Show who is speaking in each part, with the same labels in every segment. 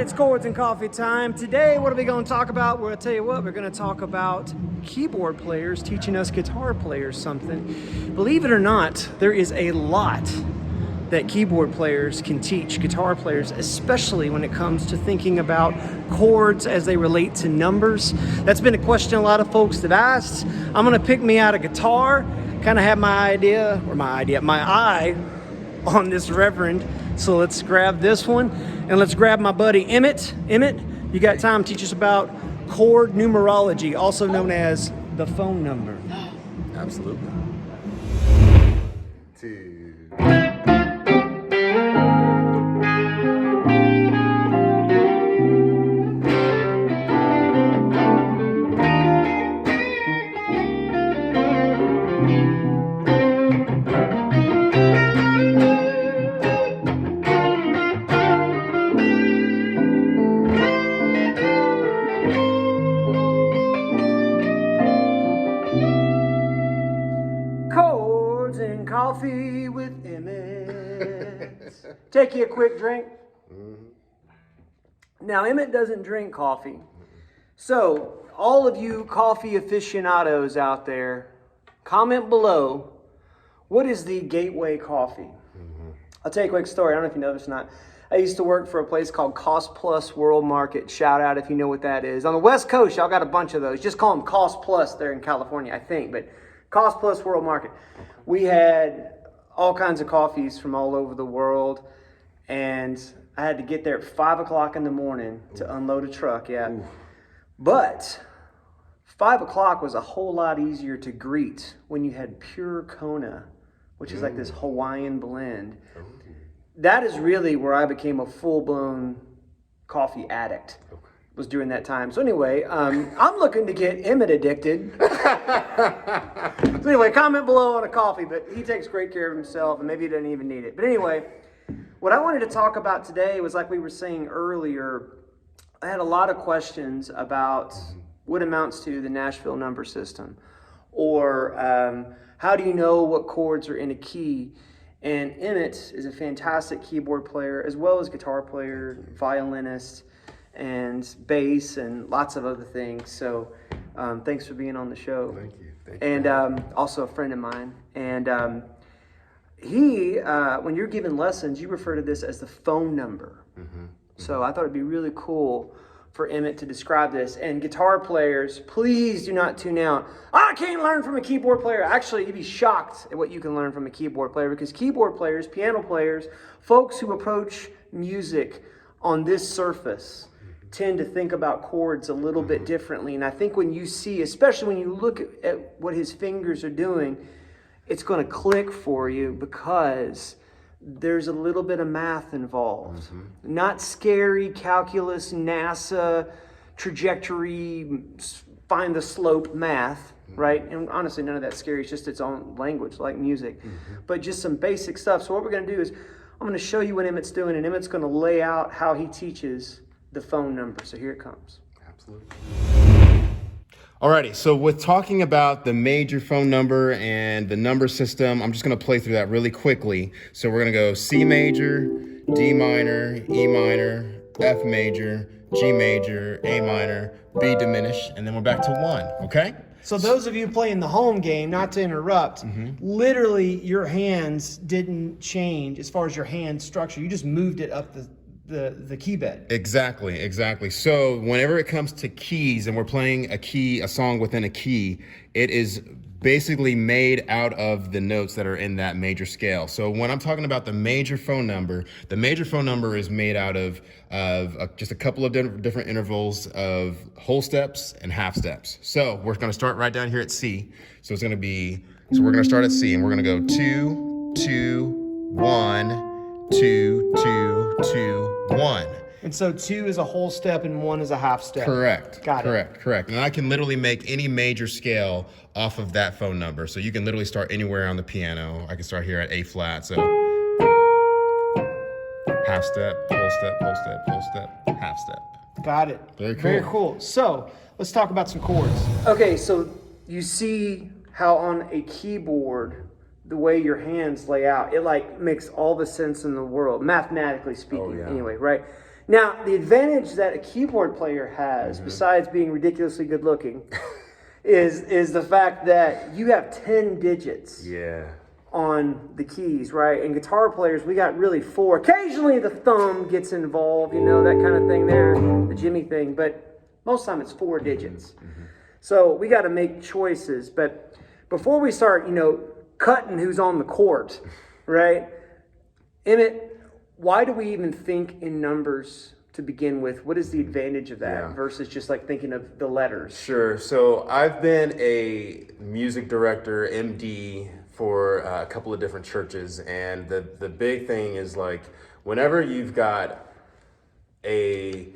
Speaker 1: it's Chords and Coffee time. Today, what are we going to talk about? Well, I'll tell you what, we're going to talk about keyboard players teaching us guitar players something. Believe it or not, there is a lot that keyboard players can teach guitar players, especially when it comes to thinking about chords as they relate to numbers. That's been a question a lot of folks have asked. I'm going to pick me out a guitar, kind of have my eye on this reverend. So let's grab this one and let's grab my buddy Emmett. Emmett, you got time to teach us about chord numerology, also known as the phone number.
Speaker 2: Absolutely. 2.
Speaker 1: Chords and Coffee with Emmett. Take you a quick drink. Now, Emmett doesn't drink coffee. So, all of you coffee aficionados out there, comment below, what is the gateway coffee? I'll tell you a quick story. I don't know if you know this or not. I used to work for a place called Cost Plus World Market. Shout out if you know what that is. On the West Coast, y'all got a bunch of those. Just call them Cost Plus there in California, I think. But Cost Plus World Market. We had all kinds of coffees from all over the world. And I had to get there at 5 o'clock in the morning to unload a truck, But 5 o'clock was a whole lot easier to greet when you had pure Kona, which is like this Hawaiian blend. That is really where I became a full-blown coffee addict, was during that time. So anyway, I'm looking to get Emmett addicted. So anyway, comment below on a coffee, but he takes great care of himself, and maybe he doesn't even need it. But anyway, what I wanted to talk about today was, like we were saying earlier, I had a lot of questions about what amounts to the Nashville number system, or how do you know what chords are in a key? And Emmett is a fantastic keyboard player, as well as guitar player, violinist, and bass, and lots of other things. So thanks for being on the show.
Speaker 2: Thank you.
Speaker 1: And also a friend of mine. And when you're giving lessons, you refer to this as the phone number. So I thought it'd be really cool for Emmett to describe this. And guitar players, please do not tune out. I can't learn from a keyboard player. Actually, you'd be shocked at what you can learn from a keyboard player, because keyboard players, piano players, folks who approach music on this surface tend to think about chords a little bit differently. And I think when you see, especially when you look at what his fingers are doing, it's going to click for you, because there's a little bit of math involved. Not scary calculus, NASA, trajectory, find the slope math, right? And honestly, none of that's scary. It's just its own language, like music. But just some basic stuff. So what we're going to do is I'm going to show you what Emmett's doing, and Emmett's going to lay out how he teaches the phone number. So here it comes.
Speaker 2: Absolutely. Alrighty, so with talking about the major phone number and the number system, I'm just going to play through that really quickly. So we're going to go C major, D minor, E minor, F major, G major, A minor, B diminished, and then we're back to 1, okay?
Speaker 1: So those of you playing the home game, not to interrupt, literally your hands didn't change as far as your hand structure. You just moved it up the key bed.
Speaker 2: Exactly. So whenever it comes to keys and we're playing a song within a key, it is basically made out of the notes that are in that major scale. So when I'm talking about the major phone number is made out of just a couple of different intervals of whole steps and half steps. So we're going to start right down here at C. So we're going to start at C, and we're going to go 2, 2, 1, 2, 2, 2, 1.
Speaker 1: And so 2 is a whole step and 1 is a half step.
Speaker 2: Correct.
Speaker 1: Got it.
Speaker 2: Correct. And I can literally make any major scale off of that phone number. So you can literally start anywhere on the piano. I can start here at A flat. So half step, whole step, whole step, whole step, half step.
Speaker 1: Got it.
Speaker 2: Very cool.
Speaker 1: So let's talk about some chords. Okay, so you see how on a keyboard, the way your hands lay out, it like makes all the sense in the world, mathematically speaking, anyway, right? Now, the advantage that a keyboard player has, besides being ridiculously good looking, is the fact that you have 10 digits on the keys, right? And guitar players, we got really 4. Occasionally the thumb gets involved, you know, that kind of thing there, the Jimmy thing, but most of the time it's 4 digits. So we got to make choices. But before we start, you know, cutting who's on the court, right? Emmett, why do we even think in numbers to begin with? What is the advantage of that versus just like thinking of the letters?
Speaker 2: Sure. So I've been a music director, MD, for a couple of different churches. And the big thing is like, whenever you've got a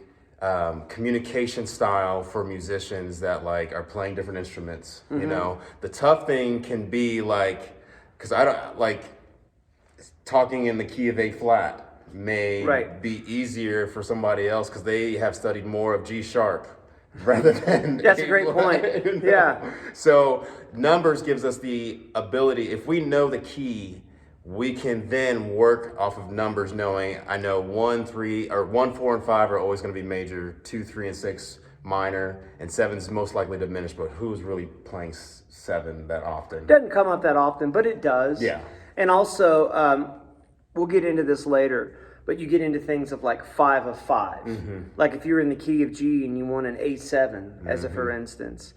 Speaker 2: communication style for musicians that like are playing different instruments, you know, the tough thing can be like, because I don't like talking in the key of A flat may be easier for somebody else because they have studied more of G sharp rather than
Speaker 1: That's a great point.
Speaker 2: You know?
Speaker 1: Yeah.
Speaker 2: So numbers gives us the ability, if we know the key, we can then work off of numbers, knowing I know 1, 3, or 1, 4, and 5 are always going to be major, 2, 3, and 6 minor, and 7 is most likely diminished. But who's really playing 7 that often?
Speaker 1: Doesn't come up that often, but it does.
Speaker 2: Yeah.
Speaker 1: And also, we'll get into this later, but you get into things of like 5 of 5. Like if you're in the key of G and you want an A7, as a for instance.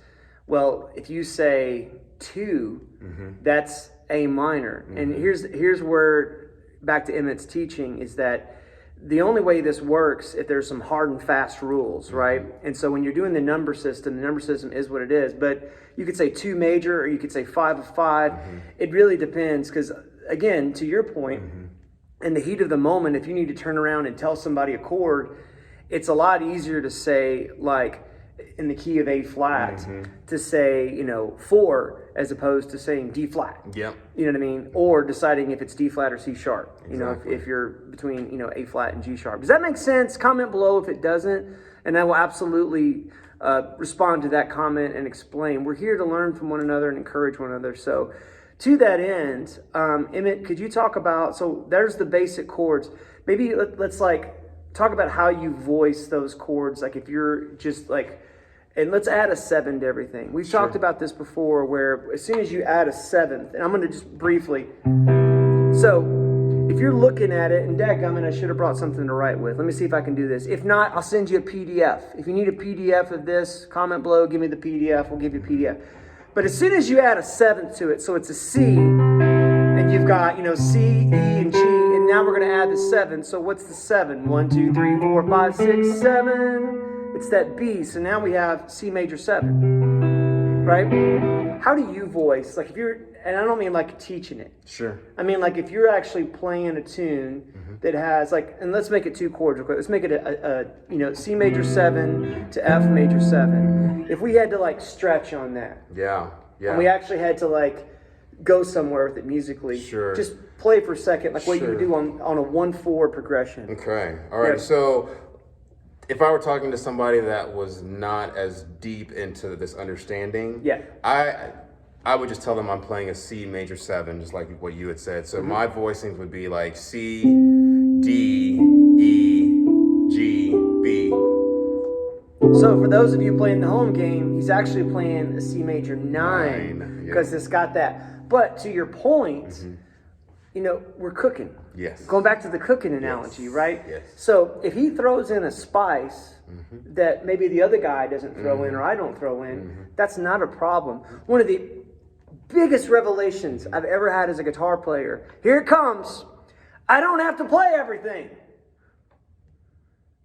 Speaker 1: Well, if you say 2, that's A minor. And here's where, back to Emmett's teaching, is that the only way this works if there's some hard and fast rules, right? And so when you're doing the number system is what it is. But you could say 2 major, or you could say 5 of 5. It really depends, because again, to your point, in the heat of the moment, if you need to turn around and tell somebody a chord, it's a lot easier to say, like in the key of A flat, to say, you know, 4 as opposed to saying D flat.
Speaker 2: Yep.
Speaker 1: You know what I mean? Or deciding if it's D flat or C sharp. You know, if you're between, you know, A flat and G sharp. Does that make sense? Comment below if it doesn't, and I will absolutely respond to that comment and explain. We're here to learn from one another and encourage one another. So to that end, Emmett, could you talk about, so there's the basic chords. Maybe let's like talk about how you voice those chords. Like if you're just like, and let's add a 7 to everything. We've talked about this before, where as soon as you add a 7th, and I'm going to just briefly, so if you're looking at it, and dadgummit, I should have brought something to write with. Let me see if I can do this. If not, I'll send you a PDF. If you need a PDF of this, comment below, give me the PDF, we'll give you a PDF. But as soon as you add a 7th to it, so it's a C, and you've got, you know, C, E, and G, and now we're going to add the 7. So what's the 7? 1, 2, 3, 4, 5, 6, 7. It's that B. So now we have C major 7, right? How do you voice? Like if you're, and I don't mean like teaching it.
Speaker 2: Sure.
Speaker 1: I mean like if you're actually playing a tune that has like, and let's make it 2 chords real quick. Let's make it a you know, C major 7 to F major 7. If we had to like stretch on that.
Speaker 2: Yeah.
Speaker 1: And we actually had to like go somewhere with it musically.
Speaker 2: Sure.
Speaker 1: Just play for a second, like what you would do on a 1/4 progression.
Speaker 2: Okay. All right.
Speaker 1: Yeah.
Speaker 2: So if I were talking to somebody that was not as deep into this understanding, I would just tell them I'm playing a C major 7, just like what you had said. So my voicings would be like C, D, E, G, B.
Speaker 1: So for those of you playing the home game, he's actually playing a C major 9 because it's got that. But to your point, you know, we're cooking.
Speaker 2: Yes.
Speaker 1: Going back to the cooking analogy, right?
Speaker 2: Yes.
Speaker 1: So if he throws in a spice that maybe the other guy doesn't throw in or I don't throw in, that's not a problem. One of the biggest revelations I've ever had as a guitar player, here it comes. I don't have to play everything.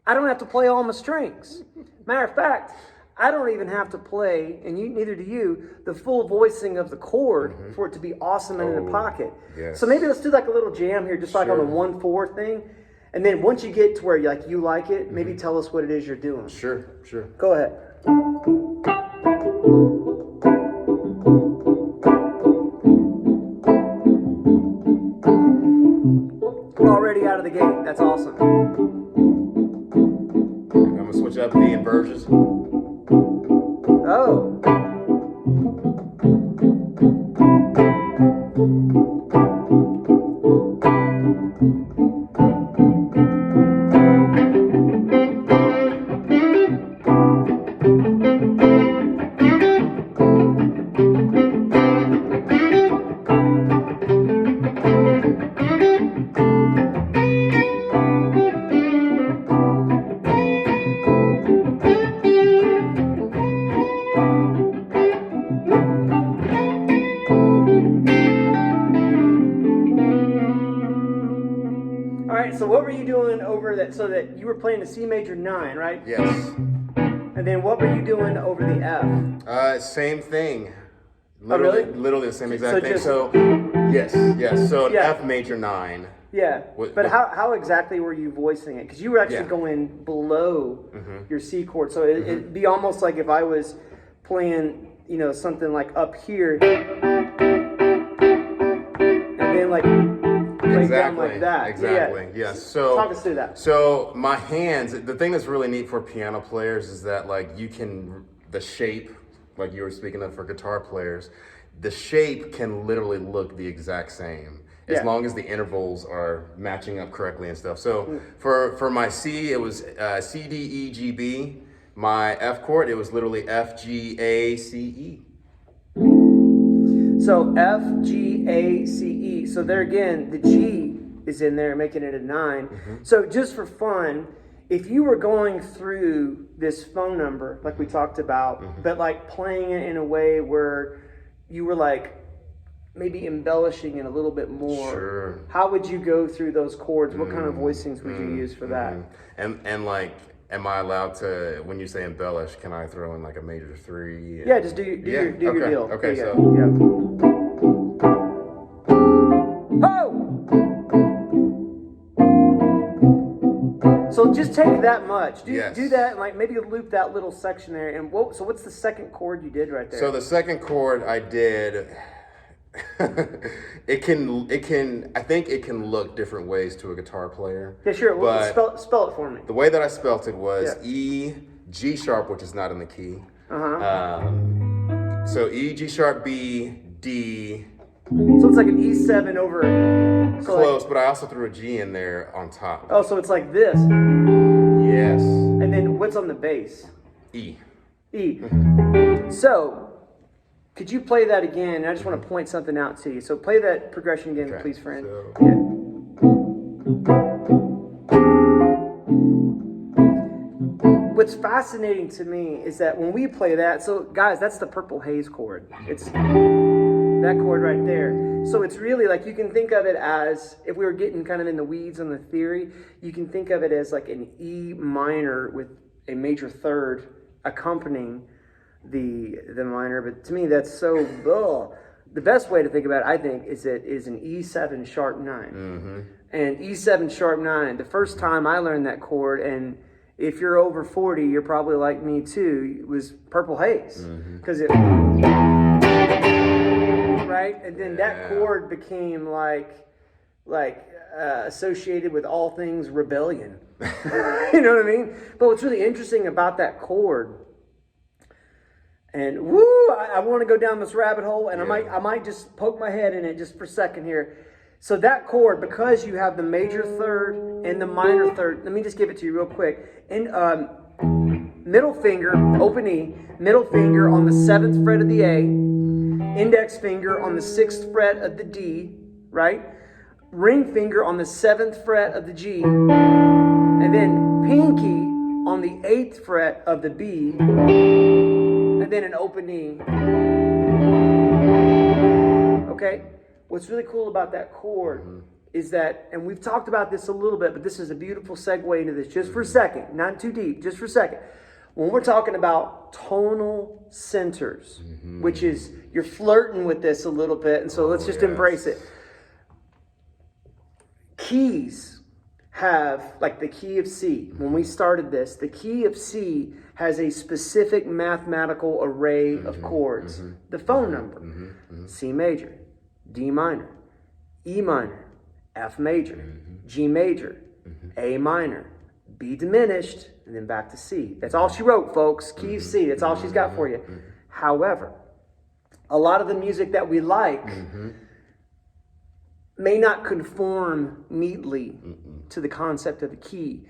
Speaker 1: I don't have to play all my strings. Matter of fact, I don't even have to play, and neither do you, the full voicing of the chord for it to be awesome and in the pocket.
Speaker 2: Yes.
Speaker 1: So maybe let's do like a little jam here, just like on the 1/4 thing. And then once you get to where you like it, maybe tell us what it is you're doing.
Speaker 2: Sure.
Speaker 1: Go ahead. We're already out of the gate. That's awesome.
Speaker 2: I'm going to switch up the inversions.
Speaker 1: Oh. right. So what were you doing over that? So that you were playing the C major 9, right?
Speaker 2: Yes.
Speaker 1: And then what were you doing over the F?
Speaker 2: Same thing.
Speaker 1: Really?
Speaker 2: Literally the same exact
Speaker 1: So
Speaker 2: thing.
Speaker 1: just-
Speaker 2: So, yes. So an
Speaker 1: Yeah.
Speaker 2: F major 9.
Speaker 1: Yeah.
Speaker 2: What-
Speaker 1: But
Speaker 2: what-
Speaker 1: how exactly were you voicing it? Because you were actually
Speaker 2: Yeah.
Speaker 1: going below your C chord. So it'd be almost like if I was playing, you know, something like up here, and then like right down like that.
Speaker 2: Exactly.
Speaker 1: Yeah.
Speaker 2: Yes. So
Speaker 1: Talk us through that.
Speaker 2: So my hands. The thing that's really neat for piano players is that like you can the shape, like you were speaking of for guitar players, the shape can literally look the exact same as
Speaker 1: Yeah.
Speaker 2: long as the intervals are matching up correctly and stuff. So for my C, it was C D E G B. My F chord, it was literally F G A C E.
Speaker 1: So F, G, A, C, E. So there again, the G is in there, making it a 9. So just for fun, if you were going through this phone number, like we talked about, but like playing it in a way where you were like maybe embellishing it a little bit more,
Speaker 2: Sure.
Speaker 1: how would you go through those chords? What kind of voicings would you use for that?
Speaker 2: And like, am I allowed to, when you say embellish, can I throw in like a major 3?
Speaker 1: Yeah, just do your
Speaker 2: okay.
Speaker 1: deal.
Speaker 2: Okay,
Speaker 1: There you
Speaker 2: so
Speaker 1: go. Yeah. Oh! So just take that much.
Speaker 2: Yes.
Speaker 1: Do that and like maybe loop that little section there. And what's the second chord you did right there?
Speaker 2: So the second chord I did, I think it can look different ways to a guitar player.
Speaker 1: Yeah, sure. Well,
Speaker 2: But
Speaker 1: spell it for me.
Speaker 2: the way that I spelt it was
Speaker 1: Yeah.
Speaker 2: E, G sharp, which is not in the key.
Speaker 1: Uh-huh.
Speaker 2: So E, G sharp, B, D.
Speaker 1: So it's like an E7 over. So
Speaker 2: Close,
Speaker 1: Like,
Speaker 2: but I also threw a G in there on top.
Speaker 1: oh, so it's like this.
Speaker 2: Yes.
Speaker 1: And then what's on the bass?
Speaker 2: E.
Speaker 1: E. So, could you play that again? I just want to point something out to you. So play that progression again,
Speaker 2: Okay,
Speaker 1: please, friend.
Speaker 2: so-
Speaker 1: Yeah. What's fascinating to me is that when we play that, so guys, that's the Purple Haze chord. It's that chord right there. So it's really like you can think of it as, if we were getting kind of in the weeds on the theory, you can think of it as like an E minor with a major third accompanying the minor. But to me, that's so, ugh. The best way to think about it, I think, is it is an E7 sharp 9. And E7 sharp 9, the first time I learned that chord, and if you're over 40, you're probably like me too, it was Purple Haze. Because it, right? And then that chord became like associated with all things rebellion. You know what I mean? But what's really interesting about that chord, and woo, I want to go down this rabbit hole, and I might just poke my head in it just for a second here. So that chord, because you have the major third and the minor third, let me just give it to you real quick. And middle finger, open E, middle finger on the 7th fret of the A, index finger on the 6th fret of the D, right? Ring finger on the 7th fret of the G, and then pinky on the 8th fret of the B, and then an open E. Okay? What's really cool about that chord is that, and we've talked about this a little bit, but this is a beautiful segue into this just for a second, not too deep, just for a second. When we're talking about tonal centers, which is, you're flirting with this a little bit, and so let's just embrace it. Keys have, like the key of C, when we started this, the key of C has a specific mathematical array of chords. The phone number, C major, D minor, E minor, F major, G major, A minor, B diminished, and then back to C. That's all she wrote, folks. Key of C. That's all she's got for you. However, a lot of the music that we like may not conform neatly to the concept of the key.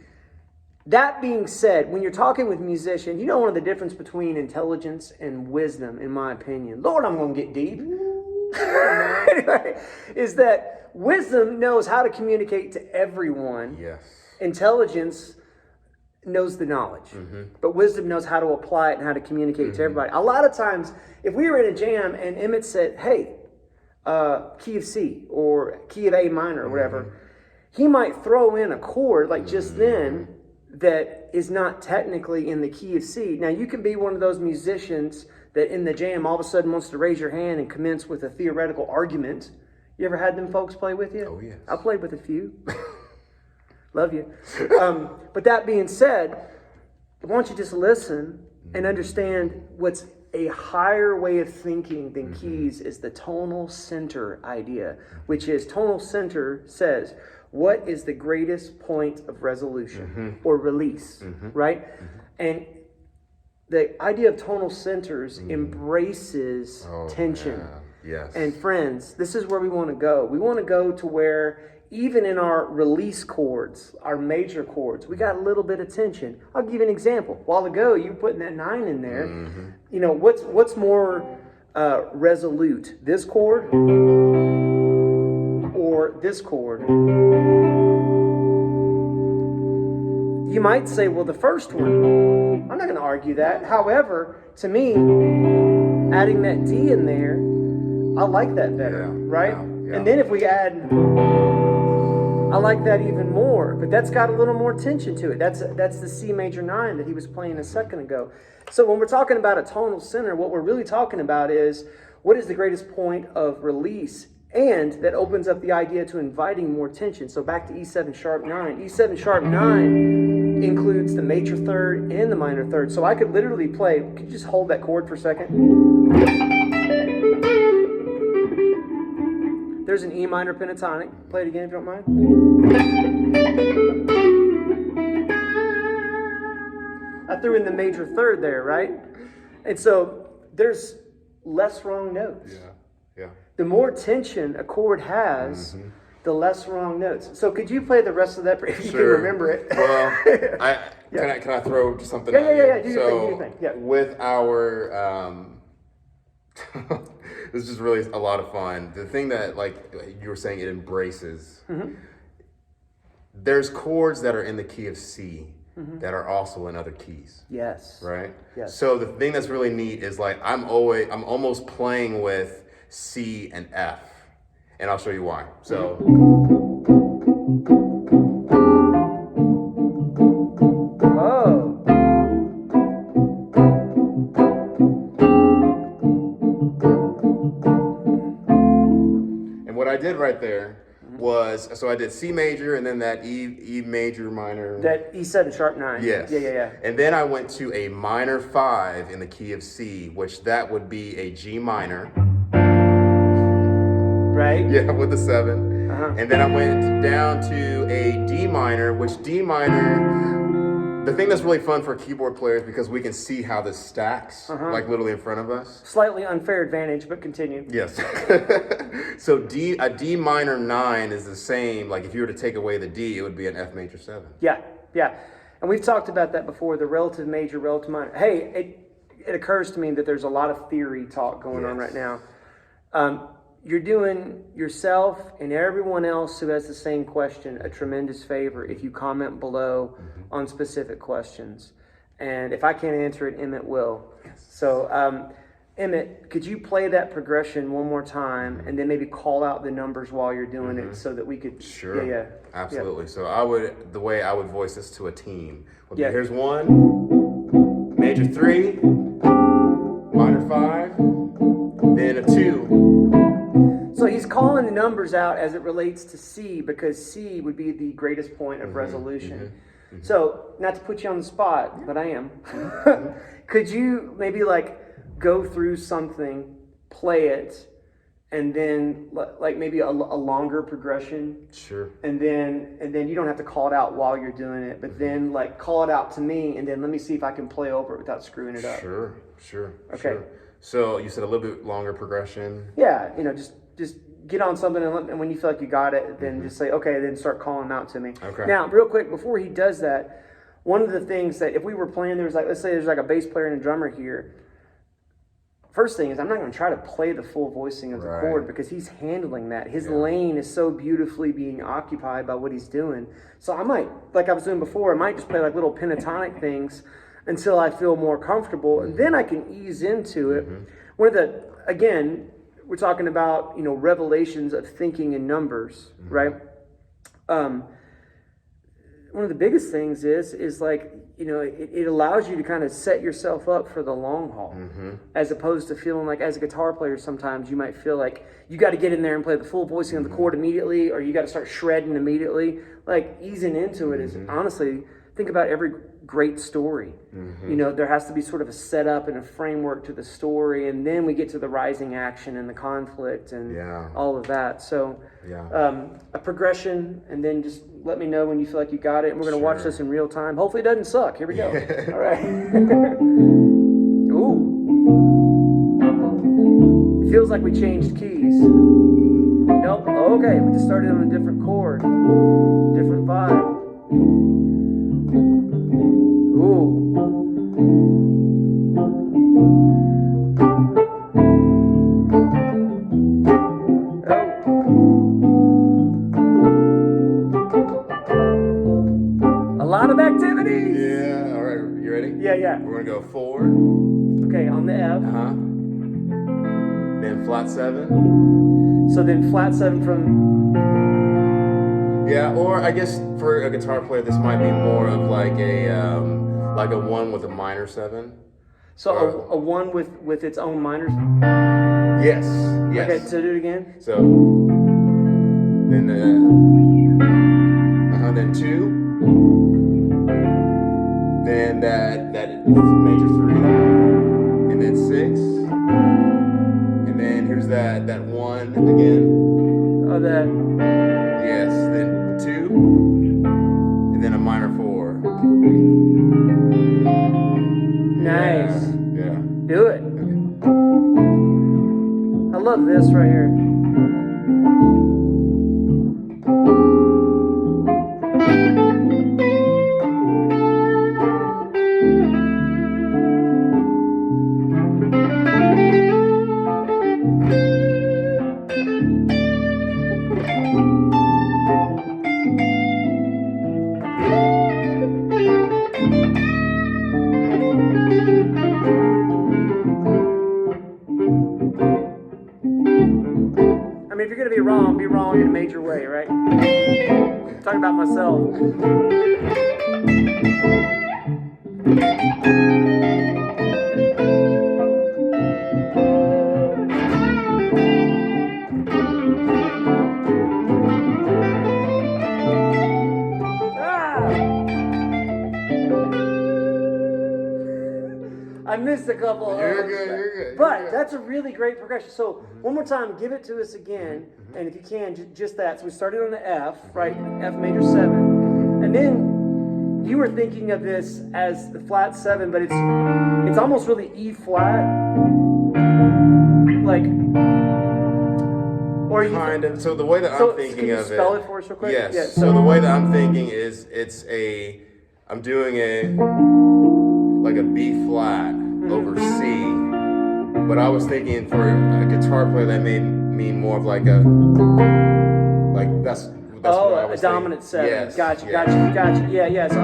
Speaker 1: That being said, when you're talking with musicians, you know one of the difference between intelligence and wisdom, in my opinion. Lord, I'm going to get deep. Anyway, is that wisdom knows how to communicate to everyone.
Speaker 2: Yes.
Speaker 1: Intelligence knows the knowledge, but wisdom knows how to apply it and how to communicate to everybody. A lot of times, if we were in a jam and Emmett said, hey, key of C or key of A minor or whatever, he might throw in a chord like just then that is not technically in the key of C. Now, you can be one of those musicians that in the jam all of a sudden wants to raise your hand and commence with a theoretical argument. You ever had them folks play with you?
Speaker 2: Oh, yes.
Speaker 1: I played with a few. Love you. But that being said, I want you to just listen and understand what's a higher way of thinking than keys is the tonal center idea, which is tonal center says, what is the greatest point of resolution or release, right? And the idea of tonal centers embraces tension.
Speaker 2: Man. Yes.
Speaker 1: And friends, this is where we want to go. We want to go to where even in our release chords, our major chords, we got a little bit of tension. I'll give you an example. A while ago, you were putting that 9 in there. You know, what's more resolute, this chord or this chord? You might say, well, the first one. I'm not going to argue that. However, to me, adding that D in there, I like that better, right? Yeah. And then if we add, I like that even more, but that's got a little more tension to it. That's the C major 9 that he was playing a second ago. So when we're talking about a tonal center, what we're really talking about is what is the greatest point of release, and that opens up the idea to inviting more tension. So back to E7 sharp 9. E7 sharp 9 includes the major third and the minor third. So I could literally play, could you just hold that chord for a second? There's an E minor pentatonic. Play it again if you don't mind. I threw in the major third there, right? And so there's less wrong notes.
Speaker 2: Yeah.
Speaker 1: The more tension a chord has, the less wrong notes. So could you play the rest of that if you can remember it?
Speaker 2: Well, can I throw something at you?
Speaker 1: Yeah. Do your thing. Yeah.
Speaker 2: With our this is really a lot of fun. The thing that, like you were saying, it embraces. There's chords that are in the key of C that are also in other keys.
Speaker 1: Yes.
Speaker 2: Right?
Speaker 1: Yes.
Speaker 2: So the thing that's really neat is like I'm almost playing with C and F. And I'll show you why. So what I did right there was, so I did C major and then that E major minor.
Speaker 1: That E7 sharp 9.
Speaker 2: Yes.
Speaker 1: Yeah.
Speaker 2: And then I went to a minor 5 in the key of C, which that would be a G minor.
Speaker 1: Right?
Speaker 2: Yeah, with the 7. And then I went down to a D minor, which D minor, the thing that's really fun for keyboard players because we can see how this stacks, like literally in front of us.
Speaker 1: Slightly unfair advantage, but continue.
Speaker 2: Yes. So a D minor 9 is the same, like if you were to take away the D, it would be an F major 7.
Speaker 1: Yeah. And we've talked about that before, the relative major, relative minor. Hey, it occurs to me that there's a lot of theory talk going on right now. You're doing yourself and everyone else who has the same question a tremendous favor if you comment below on specific questions. And if I can't answer it, Emmett will. So, Emmett, could you play that progression one more time and then maybe call out the numbers while you're doing it so that we could...
Speaker 2: Sure.
Speaker 1: Yeah.
Speaker 2: Absolutely. So the way I would voice this to a team would be, here's 1, major 3, minor 5, then a 2.
Speaker 1: So he's calling the numbers out as it relates to C because C would be the greatest point of resolution. So, not to put you on the spot, but I am. Could you maybe like go through something, play it, and then like maybe a longer progression?
Speaker 2: Sure. And
Speaker 1: then you don't have to call it out while you're doing it, but then like call it out to me, and then let me see if I can play over it without screwing it up.
Speaker 2: Sure. Okay.
Speaker 1: Sure.
Speaker 2: So you said a little bit longer progression.
Speaker 1: Yeah, just get on something, and when you feel like you got it, then just say, okay, then start calling them out to me.
Speaker 2: Okay.
Speaker 1: Now, real quick, before he does that, one of the things that if we were playing, let's say there's like a bass player and a drummer here. First thing is I'm not going to try to play the full voicing of the chord because he's handling that. His lane is so beautifully being occupied by what he's doing. So I might, like I was doing before, I might just play like little pentatonic things until I feel more comfortable, and then I can ease into it. One of the, again, we're talking about, revelations of thinking in numbers, right? One of the biggest things is like, it allows you to kind of set yourself up for the long haul, as opposed to feeling like, as a guitar player, sometimes you might feel like you got to get in there and play the full voicing of the chord immediately, or you got to start shredding immediately. Like, easing into it is, honestly, think about every great story. There has to be sort of a setup and a framework to the story, and then we get to the rising action and the conflict and all of that. So a progression, and then just let me know when you feel like you got it, and we're going to watch this in real time. Hopefully it doesn't suck. Here we go. All right. Ooh. It feels like we changed keys. Nope. Okay, we just started on a different chord. Different vibe. Ooh. A lot of activity.
Speaker 2: Yeah. All right. You ready?
Speaker 1: Yeah.
Speaker 2: We're gonna go 4.
Speaker 1: Okay, on the F.
Speaker 2: Then flat 7.
Speaker 1: So then flat 7 from.
Speaker 2: Yeah, or I guess for a guitar player, this might be more of like a 1 with a minor 7.
Speaker 1: So a 1 with its own minors.
Speaker 2: Yes.
Speaker 1: Okay, so do it again.
Speaker 2: So then then 2. Then that major 3, and then 6, and then here's that 1 again.
Speaker 1: Oh, that.
Speaker 2: Yes. Then 2, and then a minor 4.
Speaker 1: Nice.
Speaker 2: Yeah.
Speaker 1: Do it. I love this right here. I mean, if you're gonna be wrong in a major way, right? I'm talking about myself. I missed a couple.
Speaker 2: You're good.
Speaker 1: But that's a really great progression. So one more time, give it to us again, and if you can, just that. So we started on the F, right? F major 7, and then you were thinking of this as the flat 7, but it's almost really E flat, like. Or you
Speaker 2: kind of. So the way that I'm thinking
Speaker 1: can you
Speaker 2: of
Speaker 1: spell it for us real quick?
Speaker 2: Yes.
Speaker 1: Yeah,
Speaker 2: so the way that I'm thinking is I'm doing like a B flat over C, but I was thinking for a guitar player that made me more of like that's what I was
Speaker 1: a dominant
Speaker 2: thinking.
Speaker 1: 7.
Speaker 2: Yes.
Speaker 1: Gotcha. Yeah. So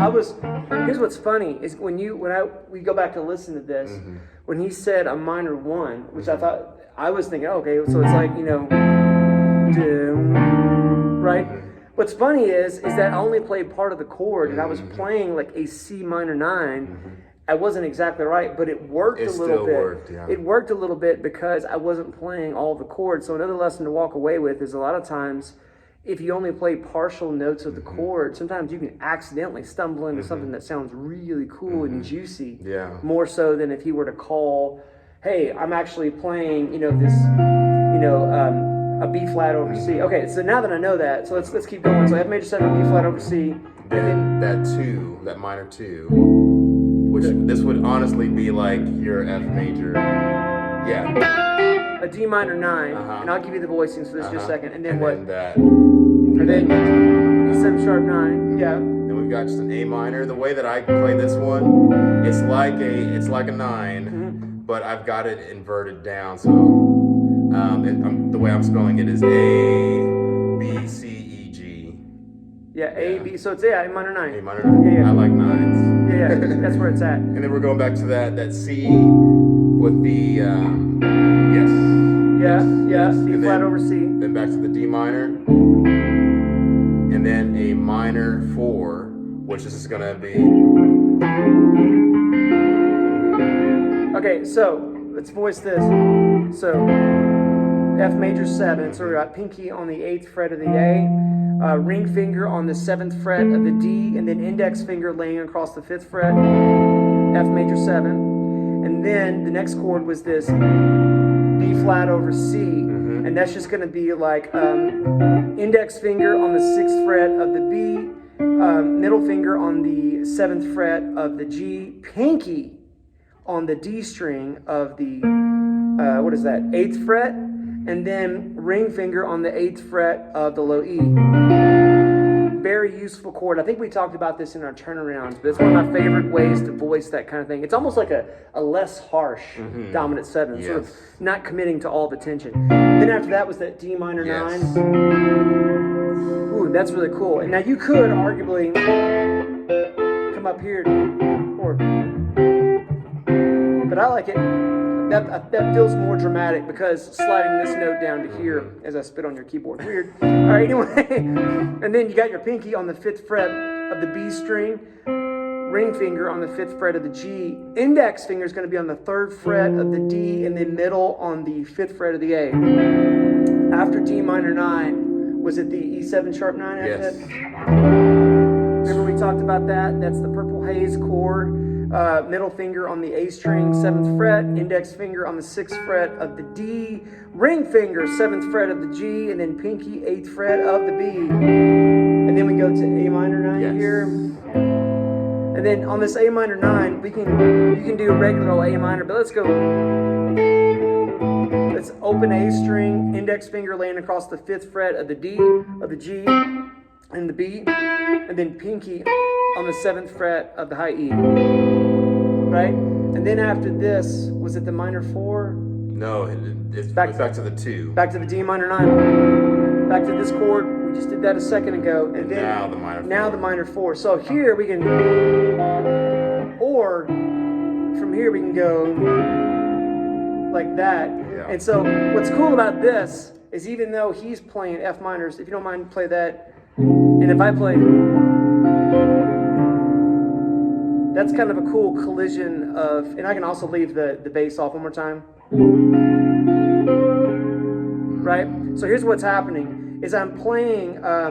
Speaker 1: here's what's funny is we go back to listen to this, when he said a minor 1, which I was thinking, okay, so it's like, right? What's funny is that I only played part of the chord, and I was playing like a C minor 9. I wasn't exactly right, but it worked a little bit.
Speaker 2: Worked, yeah.
Speaker 1: It worked a little bit because I wasn't playing all the chords. So another lesson to walk away with is a lot of times, if you only play partial notes of the chord, sometimes you can accidentally stumble into something that sounds really cool and juicy.
Speaker 2: Yeah.
Speaker 1: More so than if he were to call, hey, I'm actually playing, this, a B flat over C. Okay, so now that I know that, so let's keep going. So F major 7, B flat over C.
Speaker 2: Then that 2, that minor 2, which this would honestly be like your F major. Yeah.
Speaker 1: A D minor 9, and I'll give you the voicing for this just a second. And then what?
Speaker 2: Then that.
Speaker 1: And then E 7 sharp 9. Yeah.
Speaker 2: Then we've got just an A minor. The way that I play this one, it's like a 9, but I've got it inverted down. So the way I'm spelling it is A, B, C, E, G.
Speaker 1: Yeah, A, B. So it's A minor 9.
Speaker 2: A minor 9.
Speaker 1: Yeah.
Speaker 2: I like 9s.
Speaker 1: Yeah, that's where it's at.
Speaker 2: And then we're going back to that C with the yes.
Speaker 1: Yeah,
Speaker 2: yes.
Speaker 1: B
Speaker 2: And
Speaker 1: flat
Speaker 2: then,
Speaker 1: over C.
Speaker 2: Then back to the D minor. and then a minor 4, which is going to be.
Speaker 1: Okay, so let's voice this. So F major 7, so we got pinky on the 8th fret of the A, ring finger on the 7th fret of the D, and then index finger laying across the 5th fret, F major 7. And then the next chord was this B flat over C, and that's just going to be like index finger on the 6th fret of the B, middle finger on the 7th fret of the G, pinky on the D string of the, 8th fret, and then ring finger on the 8th fret of the low E. Very useful chord. I think we talked about this in our turnarounds, but it's one of my favorite ways to voice that kind of thing. It's almost like a less harsh dominant 7, sort of not committing to all the tension. Then after that was that D minor 9. Ooh, that's really cool. And now you could arguably come up here, but I like it. That feels more dramatic because sliding this note down to here as I spit on your keyboard. Weird. All right, anyway. And then you got your pinky on the 5th fret of the B string, ring finger on the 5th fret of the G, index finger is going to be on the 3rd fret of the D, and then middle on the 5th fret of the A. After D minor 9, was it the E7 sharp 9 after that? Remember we talked about that? That's the purple haze chord. Middle finger on the A string, 7th fret, index finger on the 6th fret of the D, ring finger, 7th fret of the G, and then pinky, 8th fret of the B. And then we go to A minor 9 here. And then on this A minor 9, you can do a regular old A minor, but let's open A string, index finger laying across the 5th fret of the D, of the G, and the B, and then pinky on the 7th fret of the high E. Right? And then after this, was it the minor 4?
Speaker 2: No, it's back to the 2.
Speaker 1: Back to the D minor 9. Back to this chord. We just did that a second ago. And then
Speaker 2: now the minor 4.
Speaker 1: Now the minor 4. So here we can, or from here we can go like that. Yeah. And so what's cool about this is even though he's playing F minors, if you don't mind, play that. And if I play, that's kind of a cool collision of, and I can also leave the bass off one more time. Right? So here's what's happening, is I'm playing, I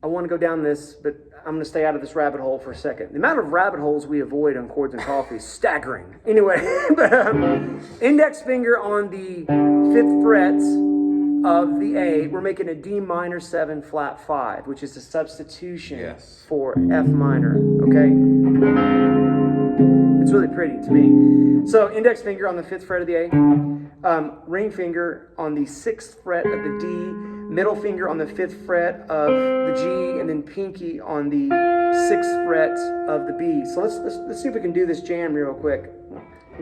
Speaker 1: want to go down this, but I'm going to stay out of this rabbit hole for a second. The amount of rabbit holes we avoid on Chords and Coffee is staggering. Anyway, index finger on the 5th frets of the A, we're making a D minor 7 flat 5, which is a substitution for F minor, okay? It's really pretty to me. So index finger on the 5th fret of the A, ring finger on the 6th fret of the D, middle finger on the 5th fret of the G, and then pinky on the 6th fret of the B. So let's see if we can do this jam real quick.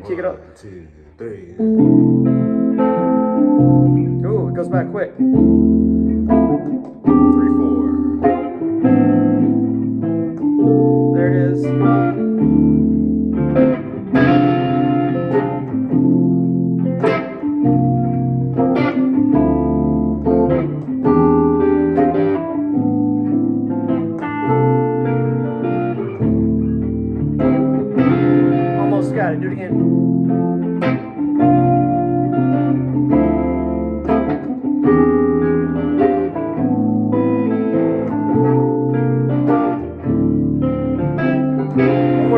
Speaker 1: Kick it up.
Speaker 2: 1, 2, 3.
Speaker 1: Ooh, it goes back quick.
Speaker 2: 3, 4.
Speaker 1: There it is. Almost got it. Do it again.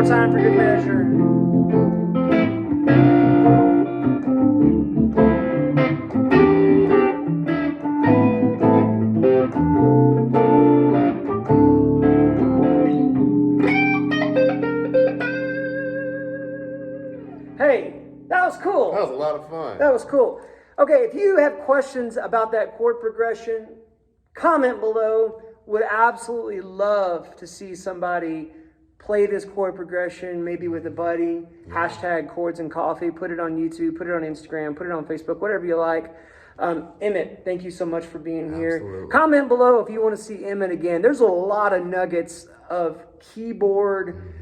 Speaker 1: Time for good measure. Hey, that was cool.
Speaker 2: That was a lot of fun.
Speaker 1: That was cool. Okay, if you have questions about that chord progression, comment below. Would absolutely love to see somebody play this chord progression, maybe with a buddy, hashtag Chords and Coffee, put it on YouTube, put it on Instagram, put it on Facebook, whatever you like. Emmett, thank you so much for being here. Comment below if you want to see Emmett again. There's a lot of nuggets of keyboard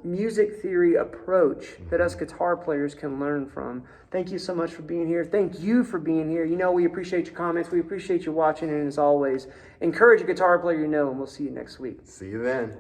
Speaker 1: music theory approach that us guitar players can learn from. Thank you so much for being here. Thank you for being here. You know, we appreciate your comments. We appreciate you watching. And as always, encourage a guitar player you know, and we'll see you next week.
Speaker 2: See you then.